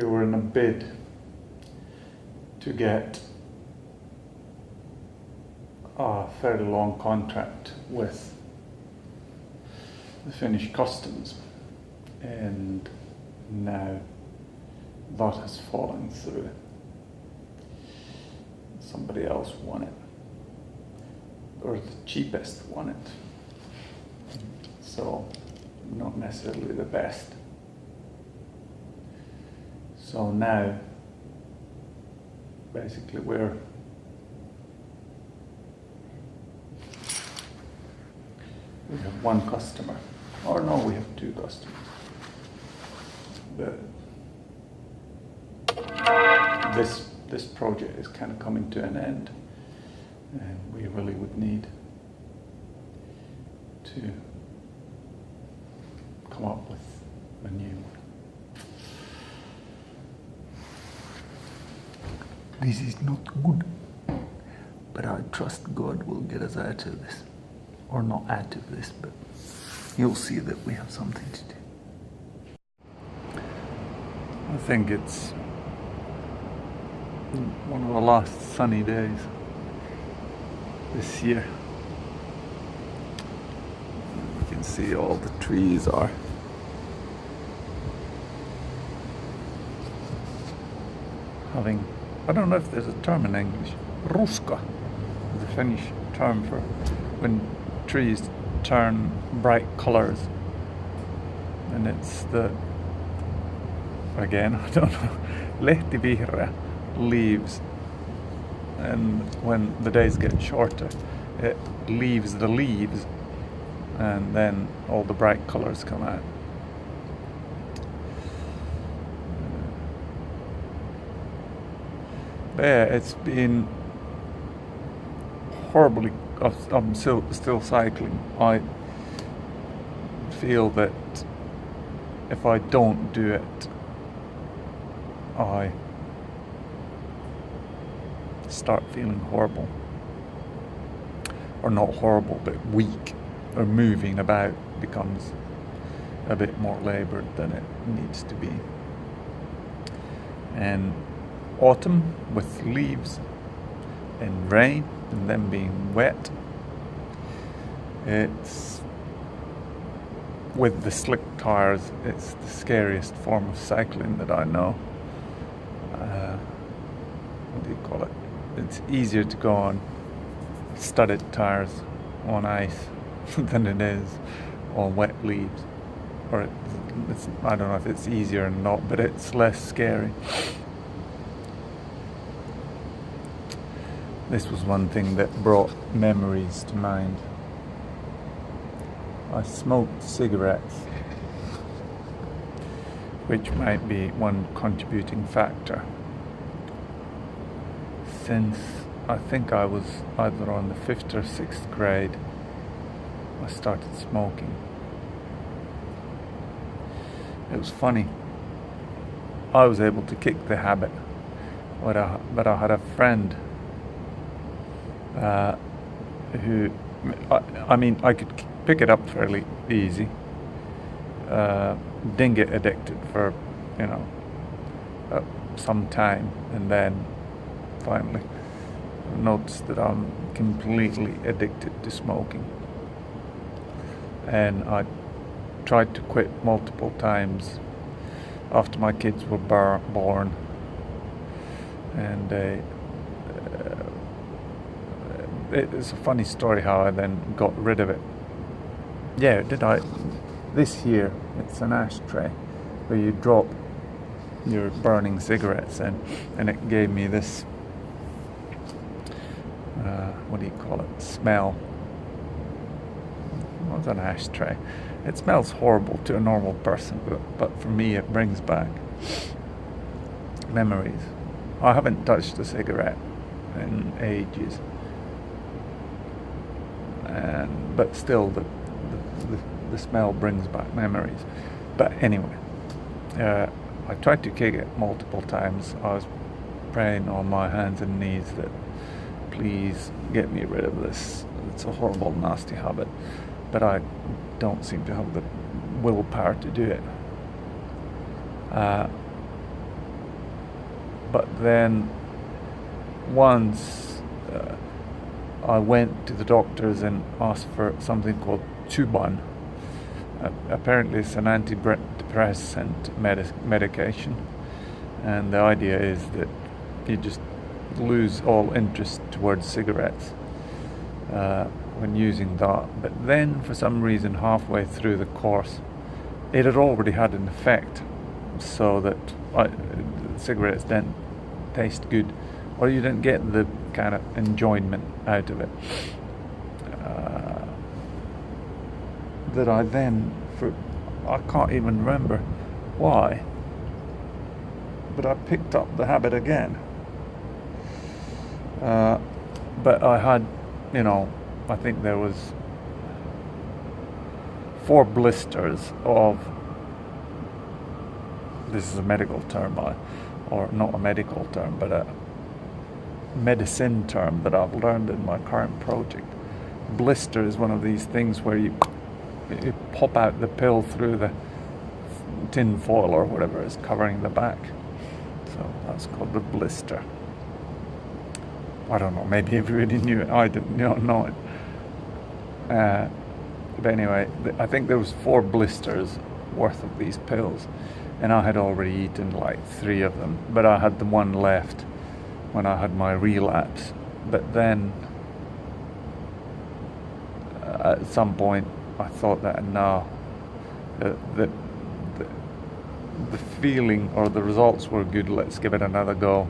we were in a bid to get a fairly long contract with the Finnish Customs, and now that has fallen through. Somebody else won it, or the cheapest won it, so not necessarily the best. So now basically we have one customer, or no, we have two customers. This project is kind of coming to an end, and we really would need to come up with a new one. This is not good, but I trust God will get us out of this. Or not out of this, but you'll see that we have something to do. I think it's one of the last sunny days this year. You can see all the trees are having, I don't know if there's a term in English, ruska, the Finnish term for when trees turn bright colours, and it's the, again, I don't know, lehtivihreä leaves, and when the days get shorter it leaves the leaves, and then all the bright colours come out. But yeah, it's been horribly, I'm still cycling. I feel that if I don't do it, I start feeling horrible. Or not horrible, but weak. Or moving about becomes a bit more laboured than it needs to be. And autumn with leaves and rain and them being wet, it's, with the slick tires, it's the scariest form of cycling that I know. What do you call it? It's easier to go on studded tires on ice than it is on wet leaves. Or it's, I don't know if it's easier or not, but it's less scary. This was one thing that brought memories to mind. I smoked cigarettes, which might be one contributing factor. Since I think I was either on the 5th or 6th grade, I started smoking. It was funny. I was able to kick the habit, but I had a friend who, I mean, I could pick it up fairly easy, didn't get addicted for, some time, and then finally noticed that I'm completely addicted to smoking. And I tried to quit multiple times after my kids were born, and it's a funny story how I then got rid of it. Yeah, this here, it's an ashtray where you drop your burning cigarettes in, and it gave me this, what do you call it, smell. It was an ashtray. It smells horrible to a normal person, but for me it brings back memories. I haven't touched a cigarette in ages, but still the smell brings back memories. But anyway, I tried to kick it multiple times. I was praying on my hands and knees that please get me rid of this. It's a horrible, nasty habit, but I don't seem to have the willpower to do it. But then once I went to the doctors and asked for something called Tuban. Apparently it's an antidepressant medication, and the idea is that you just lose all interest towards cigarettes when using that. But then for some reason halfway through the course it had already had an effect, so that cigarettes didn't taste good, or you didn't get the kind of enjoyment out of it. That I then, I can't even remember why, but I picked up the habit again. But I had, I think there was 4 blisters of, this is a medical term, or not a medical term, but a medicine term that I've learned in my current project. Blister is one of these things where you pop out the pill through the tin foil or whatever is covering the back. So that's called the blister. I don't know, maybe everybody knew it. I didn't know it. But anyway, I think there was 4 blisters worth of these pills, and I had already eaten like 3 of them, but I had the one left when I had my relapse. But then at some point I thought that no, the feeling or the results were good, let's give it another go.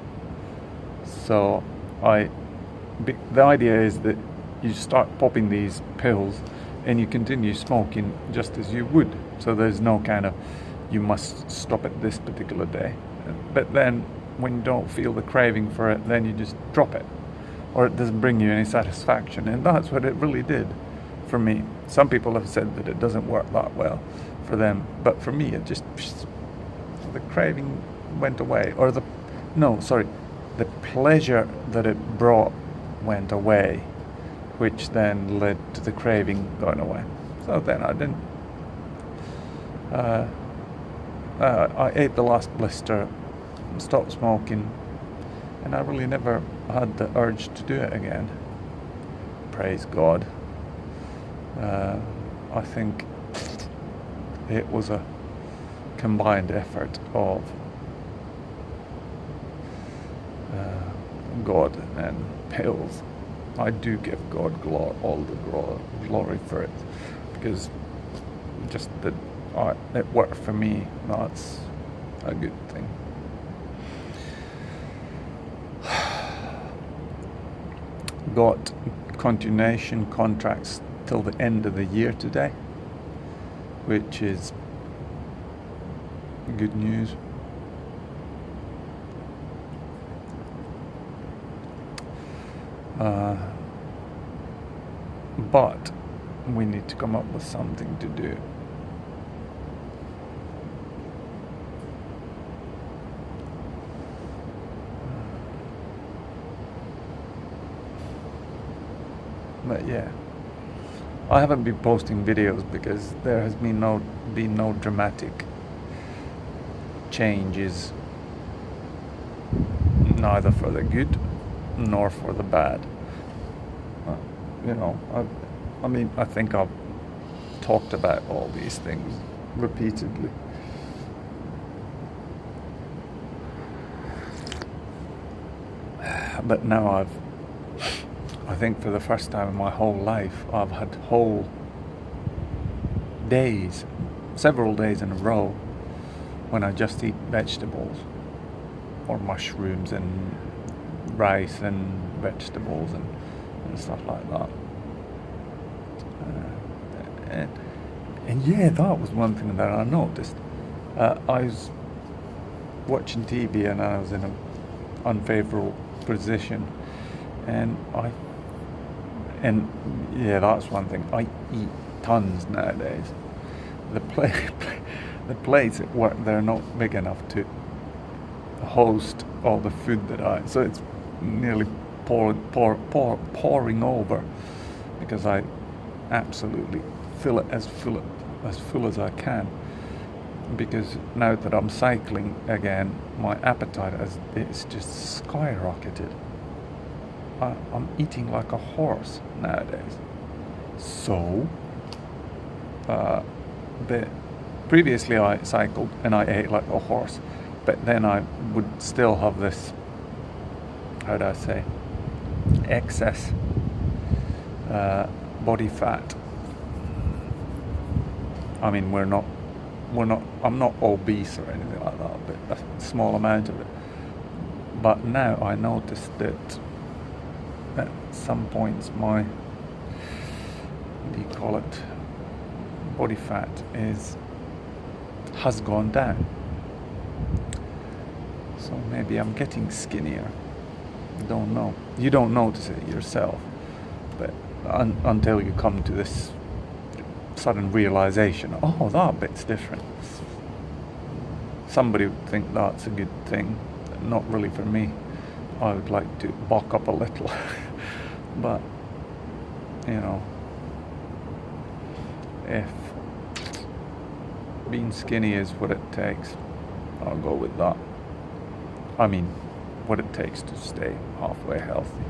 So the idea is that you start popping these pills and you continue smoking just as you would. So there's no kind of, you must stop at this particular day. But then when you don't feel the craving for it, then you just drop it, or it doesn't bring you any satisfaction. And that's what it really did for me. Some people have said that it doesn't work that well for them, but for me it just, the craving went away, or the pleasure that it brought went away, which then led to the craving going away. So then I didn't. I ate the last blister, stopped smoking, and I really never had the urge to do it again. Praise God. I think it was a combined effort of God and pills. I do give God all the glory for it, because just that it worked for me, that's a good thing. Got continuation contracts till the end of the year today, which is good news. But we need to come up with something to do. But yeah, I haven't been posting videos because there has been no dramatic changes, neither for the good nor for the bad. I think I've talked about all these things repeatedly. But now I think for the first time in my whole life, I've had whole days, several days in a row, when I just eat vegetables, or mushrooms and rice and vegetables and stuff like that. And yeah, that was one thing that I noticed. I was watching TV and I was in an unfavorable position, and yeah, that's one thing. I eat tons nowadays. The plates at work, they're not big enough to host all the food that so it's nearly pouring over, because I absolutely fill it as full as I can. because now that I'm cycling again, my appetite it's just skyrocketed. I'm eating like a horse nowadays. So, the previously I cycled and I ate like a horse, but then I would still have this, how do I say, excess body fat. I mean, I'm not obese or anything like that, but a small amount of it. But now I noticed that at some points my, what do you call it, body fat has gone down. So maybe I'm getting skinnier. Don't know. You don't notice it yourself, but until you come to this sudden realization, oh, that bit's different. Somebody would think that's a good thing. Not really for me. I would like to bulk up a little. But, if being skinny is what it takes, I'll go with that. I mean, what it takes to stay halfway healthy.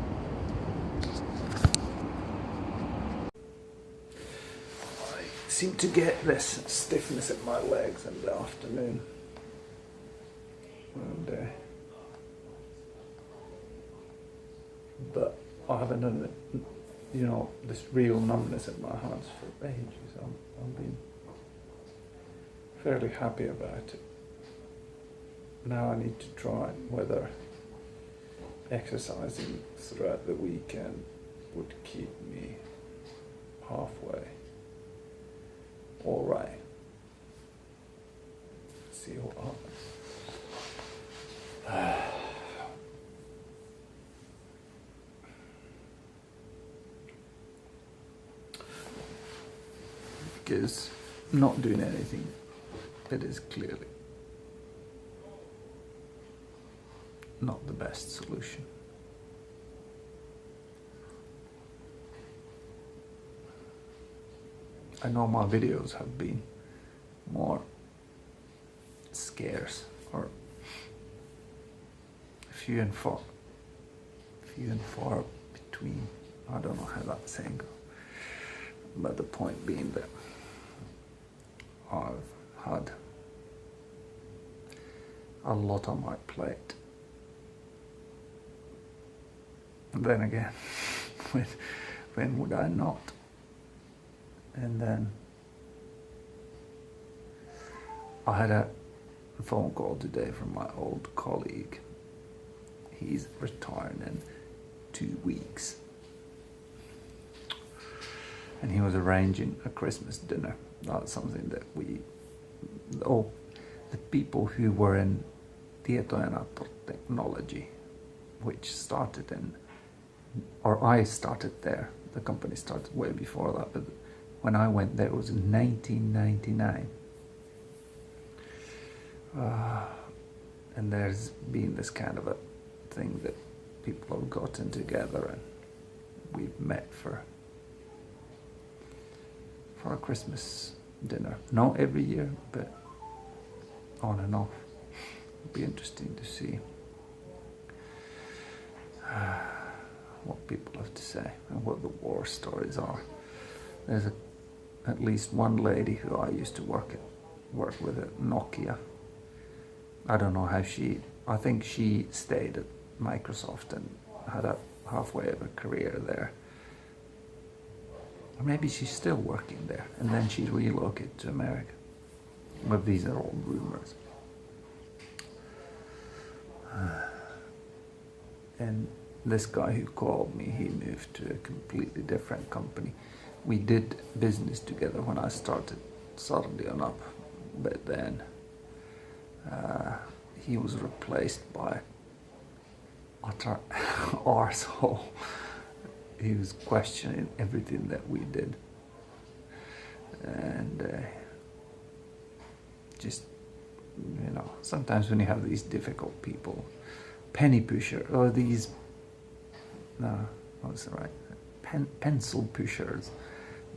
I seem to get this stiffness in my legs in the afternoon. And, but I haven't done it, this real numbness in my hands for ages. I've been fairly happy about it. Now I need to try whether exercising throughout the weekend would keep me halfway all right. See what happens. Because not doing anything, it is clearly not the best solution. I know my videos have been more scarce or few and far between. I don't know how that saying goes. But the point being that I've had a lot on my plate. And then again, when would I not? And then I had a phone call today from my old colleague. He's retiring in 2 weeks. And he was arranging a Christmas dinner. That's something that the people who were in Tietojenäyttö Technology, which started I started there. The company started way before that, but when I went there it was in 1999. And there's been this kind of a thing that people have gotten together and we've met for a Christmas dinner. Not every year, but on and off. It'll be interesting to see what people have to say and what the war stories are. There's at least one lady who I used to work with at Nokia. I don't know how I think she stayed at Microsoft and had a halfway of a career there. Or maybe she's still working there and then she relocated to America. But these are all rumors. And this guy who called me, he moved to a completely different company. We did business together when I started Sardion up, but then he was replaced by utter arsehole. He was questioning everything that we did. And just, sometimes when you have these difficult people, penny pusher, or these, pencil pushers,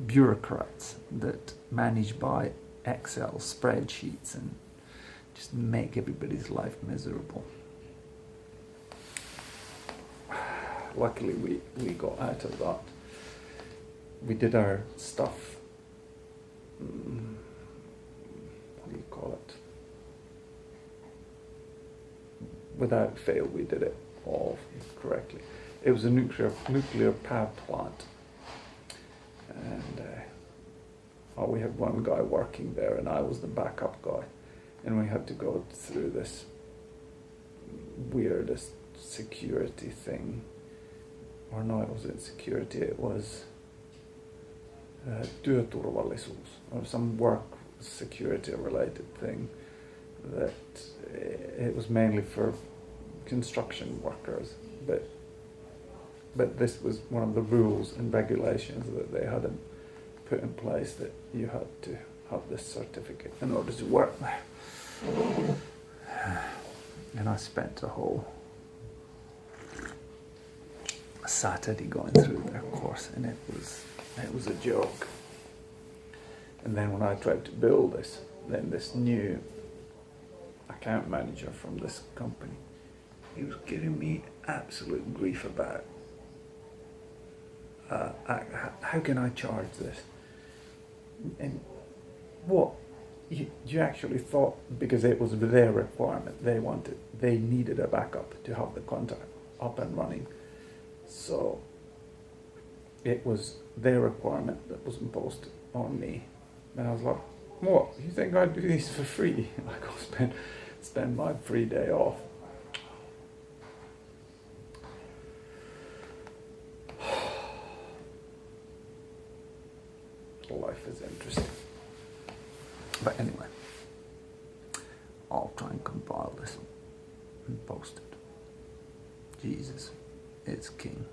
bureaucrats that manage by Excel spreadsheets and just make everybody's life miserable. Luckily we got out of that. We did our stuff, what do you call it? Without fail, we did it all correctly. It was a nuclear power plant, and we had one guy working there, and I was the backup guy, and we had to go through this weirdest security thing, or no, it wasn't security, it was työturvallisuus, or some work security related thing that it was mainly for construction workers, but this was one of the rules and regulations that they hadn't put in place, that you had to have this certificate in order to work there. And I spent a whole Saturday going through their course, and it was a joke. And then when I tried to build this, then this new account manager from this company, he was giving me absolute grief about how can I charge this? And what you actually thought, because it was their requirement, they needed a backup to have the contract up and running. So it was their requirement that was imposed on me. And I was like, what? You think I'd do this for free? I go spend my free day off. Life is interesting. But anyway, I'll try and compile this and post it. Jesus is King.